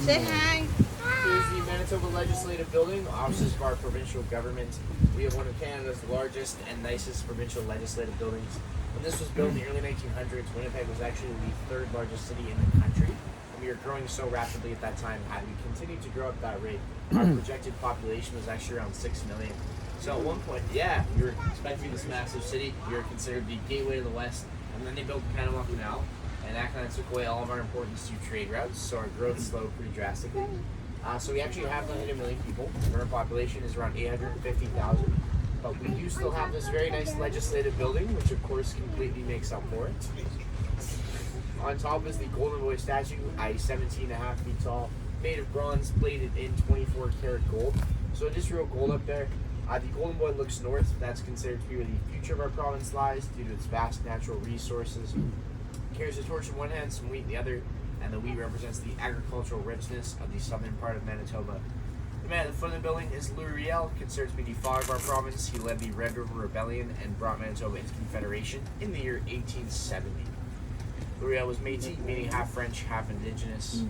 Say hi. Here's the Manitoba Legislative Building, offices of our provincial government. We have one of Canada's largest and nicest provincial legislative buildings. When this was built in the early 1900s, Winnipeg was actually the third largest city in the country. And we were growing so rapidly at that time. Had we continued to grow at that rate, our projected population was actually around 6 million. So at one point, yeah, you were expected to be this massive city. You were considered the gateway to the West. And then they built the Panama Canal. And that kind of took away all of our importance to trade routes. So our growth slowed pretty drastically. So we actually have not hit 1 million people. Our population is around 850,000. But we do still have this very nice legislative building, which of course completely makes up for it. On top is the Golden Boy statue, 17.5 feet tall, made of bronze, plated in 24 karat gold. So it is real gold up there. The Golden Boy looks north. That's considered to be where the future of our province lies due to its vast natural resources. Carries a torch in one hand, some wheat in the other, and the wheat represents the agricultural richness of the southern part of Manitoba. The man at the front of the building is Louis Riel, considered to be the father of our province. He led the Red River Rebellion and brought Manitoba into Confederation in the year 1870. Louis Riel was Métis, meaning half French, half Indigenous.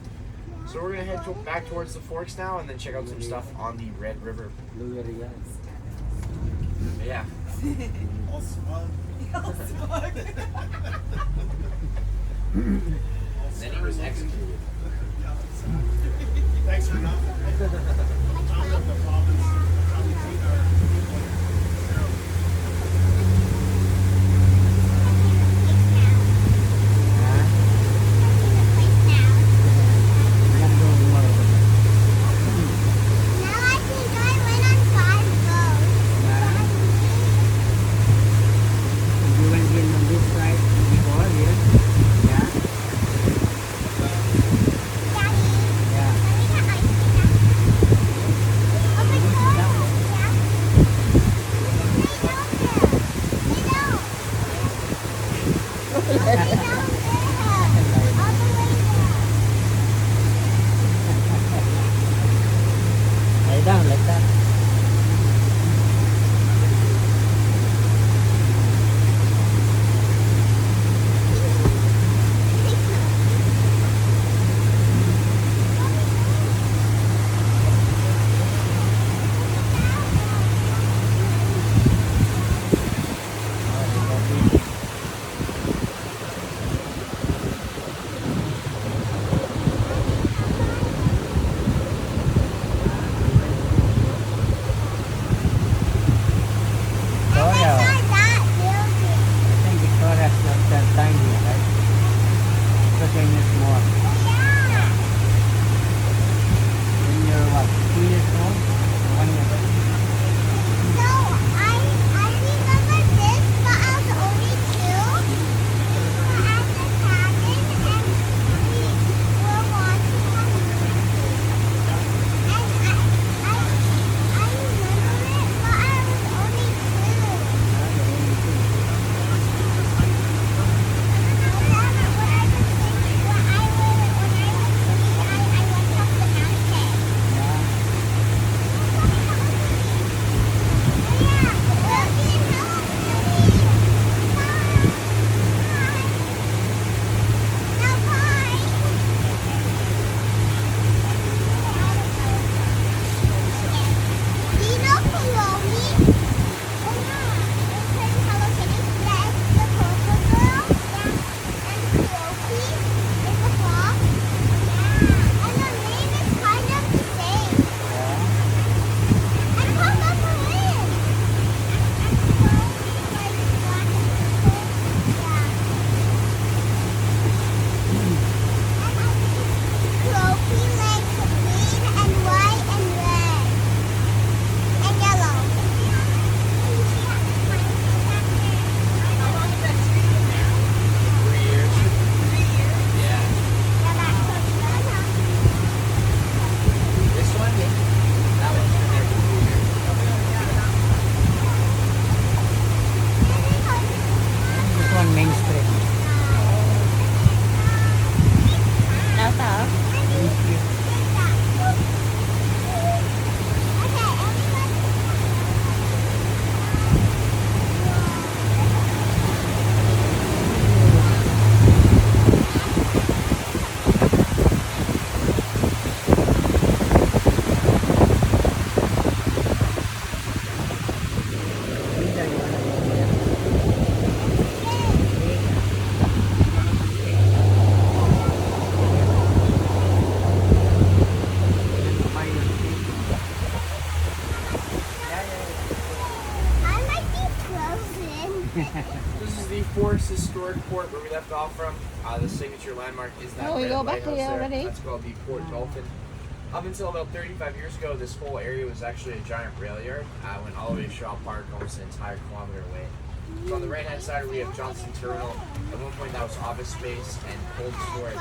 So we're going to head back towards the Forks now and then check out some stuff on the Red River. Louis Riel. Yeah. All smug. Then he was executed. Thanks for nothing. Founder of the province. Probably treat our people terribly. You went in on this side before here? Yeah? Yeah. Lay down like that. port where we left off from, the signature landmark is that Oh, we red go back lighthouse here there. already? That's called the Port Dolphin. Up until about 35 years ago, this whole area was actually a giant rail yard. Went all the way to Shaw Park, almost an entire kilometer away. So on the right-hand side, we have Johnson Terminal. At one point, that was office space and cold storage.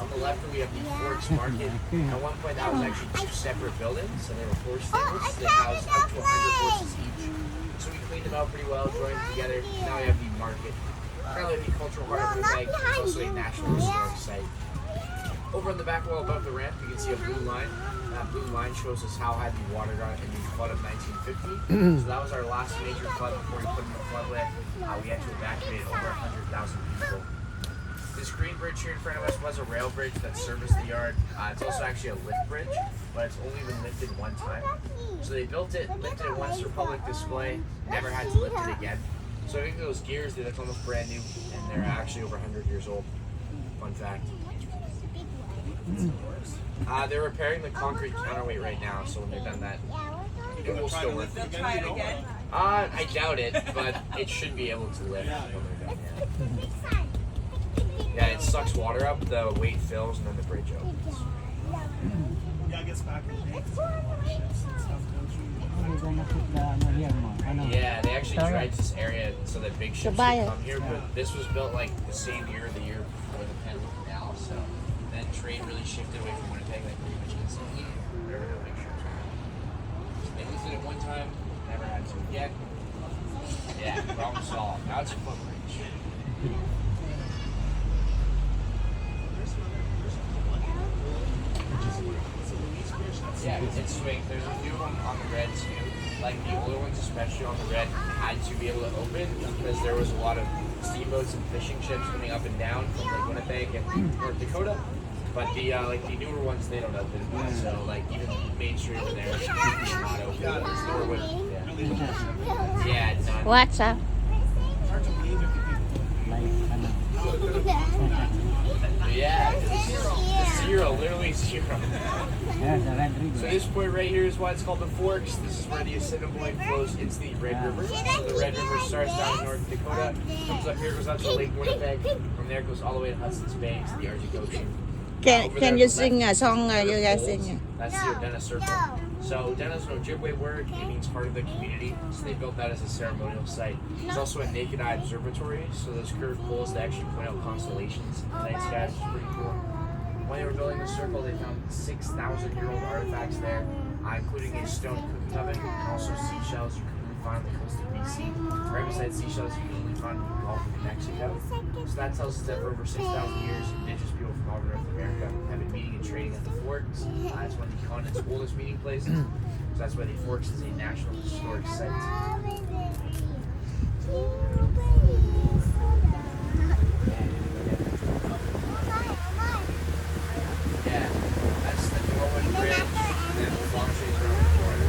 On the left, we have the Forks Market. At one point, that was actually two separate buildings, and they were horse stables. They housed up to 100 horses each. So we cleaned them out pretty well, joined them together. Now we have the market. Currently, the cultural heart of Winnipeg. It's also a national historic site. Over on the back wall above the ramp, you can see a blue line. That blue line shows us how high the water got in the flood of 1950. So that was our last major flood before we put in the floodway. We had to evacuate over 100,000 people. This green bridge here in front of us was a rail bridge that serviced the yard. It's also actually a lift bridge, but it's only been lifted one time. So they built it, lifted it once for public display, never had to lift it again. So I think those gears, they look almost brand new, and they're actually over 100 years old. Fun fact. They're repairing the concrete counterweight right now, so when they're done that, it will still work. They'll try it again. I doubt it, but it should be able to lift when they're done. Yeah, it sucks water up, the weight fills, and then the bridge opens. Yeah, it gets back in shape. Ships and stuff go through. We're gonna put the ano here mo. Ano? Yeah, they actually Sorry. dredged this area so that big ships buy could it. come here, but this was built like the same year, the year before the Panama Canal, so then trade really shifted away from Winnipeg, like pretty much instantly. There were no big ships around. So they lifted it one time, never had to again. Yeah, problem solved. Now it's a footbridge. Yeah, it's swing. There's a few of them on the red too. Like the older ones, especially on the red, had to be able to open because there was a lot of steamboats and fishing ships coming up and down from like Winnipeg and North Dakota. But the like the newer ones, they don't open. So like even Main Street over there is not open. There's nowhere with yeah, none. What's up? It's hard to believe if you think Like ano. Yeah, it's zero, literally zero. Yeah, the red river. So this point right here is why it's called the Forks. This is where the Assiniboine flows into the Red River. So the Red River starts down in North Dakota, comes up here, goes out to Lake Winnipeg. From there, it goes all the way to Hudson's Bay to the Arctic Ocean. Can Over can there you on the sing left, a song? You there's guys bowls. sing. That's the Odena Circle. So Odena is an Ojibwe word. It means heart of the community. So they built that as a ceremonial site. There's also a naked eye observatory. So those curved poles that actually point out constellations in the night sky, which is pretty cool. When they were building the circle, they found 6,000-year-old artifacts there, including a stone cooking oven and also seashells you can only find on the coast of BC. Right beside seashells, you can only find in the Gulf of Mexico. So that tells us that for over 6,000 years, indigenous people from all over North America have been meeting and trading at the Forks. It's one of the continent's oldest meeting places. So that's why the Forks is a national historic site. Yeah, that's the Norwood Bridge, and then the long trees around the corner.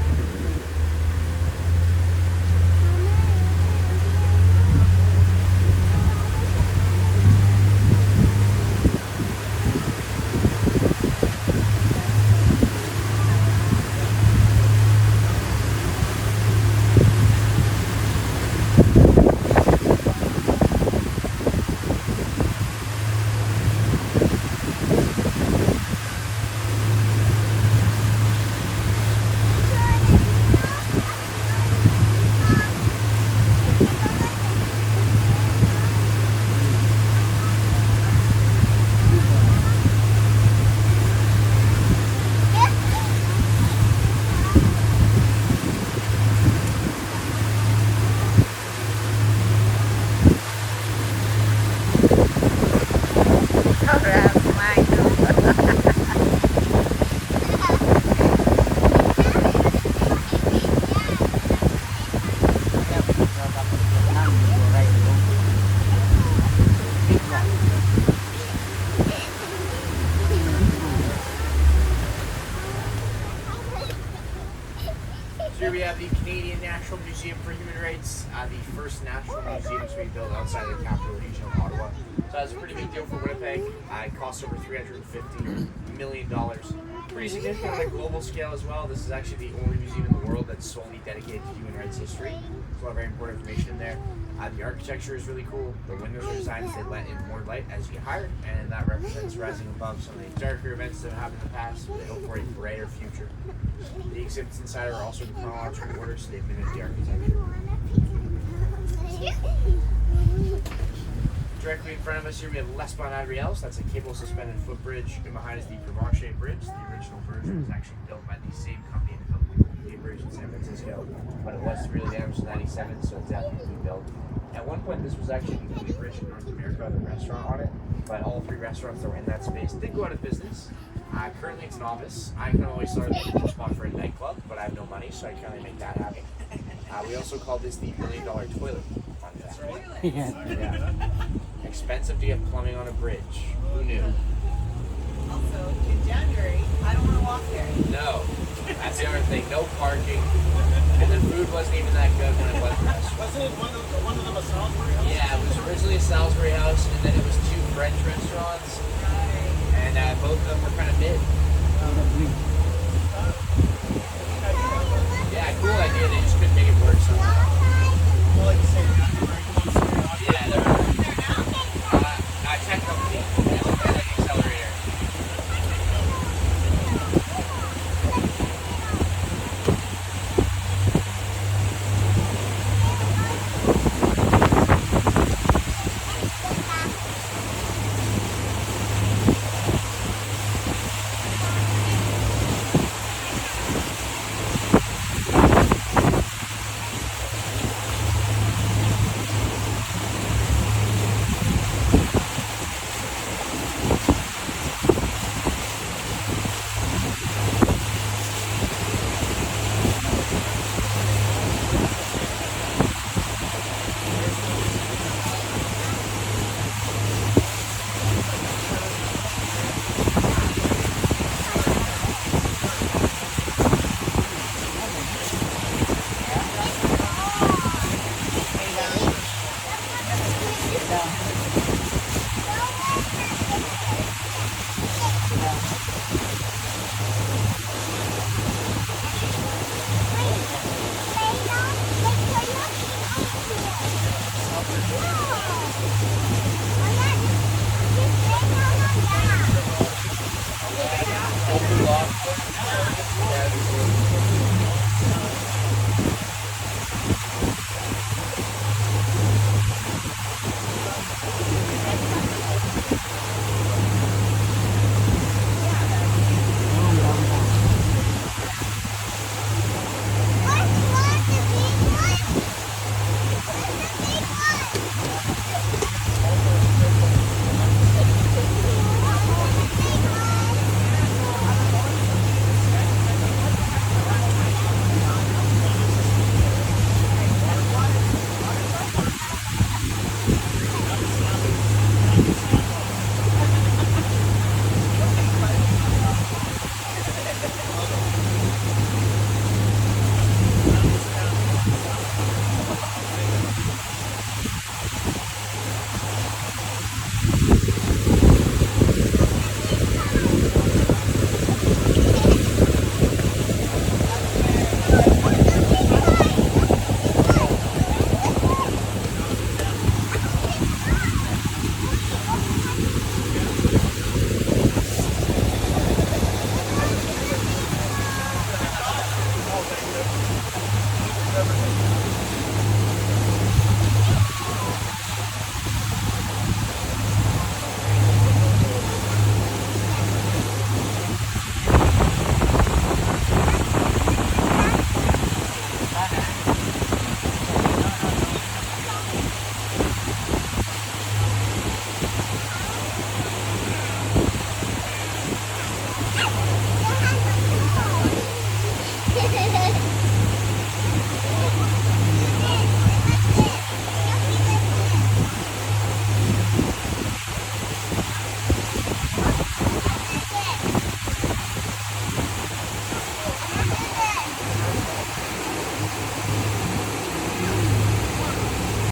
So here we have the Canadian National Museum for Human Rights. It's the first natural museum to be built outside of the capital region of Ottawa. So that's a pretty big deal for Winnipeg. It costs over $350 million. Pretty significant on a global scale as well. This is actually the only museum in the world that's solely dedicated to human rights history. There's a lot of very important information in there. The architecture is really cool. The windows are designed to let in more light as you get higher, and that represents rising above some of the darker events that have happened in the past. They hope for a brighter future. The exhibits inside are also in chronological order, so they've mimicked the architecture. Directly in front of us here, we have L'Esplanade Adriel. That's a cable suspended footbridge. And behind is the Provencher Bridge. The original version was actually built by the same company that built the bridge in San Francisco, but it was really damaged in '97, so it's definitely rebuilt. At one point, this was actually the only bridge in North America with a restaurant on it, but all 3 restaurants that were in that space did go out of business. Currently, it's an office. I can always start a spot for a nightclub, but I have no money, so I can't really make that happen. We also call this the $1 million toilet. That's right. Yeah. Expensive to get plumbing on a bridge. Who knew? Also, in January, I don't want to walk there. No. That's the other thing. No parking. And the food wasn't even that good when it was a restaurant. Wasn't it one of them a Salisbury house? Yeah, it was originally a Salisbury house, and then it was 2 French restaurants, Right. and both of them were kind of mid. Yeah, cool idea. They just couldn't make it work somehow.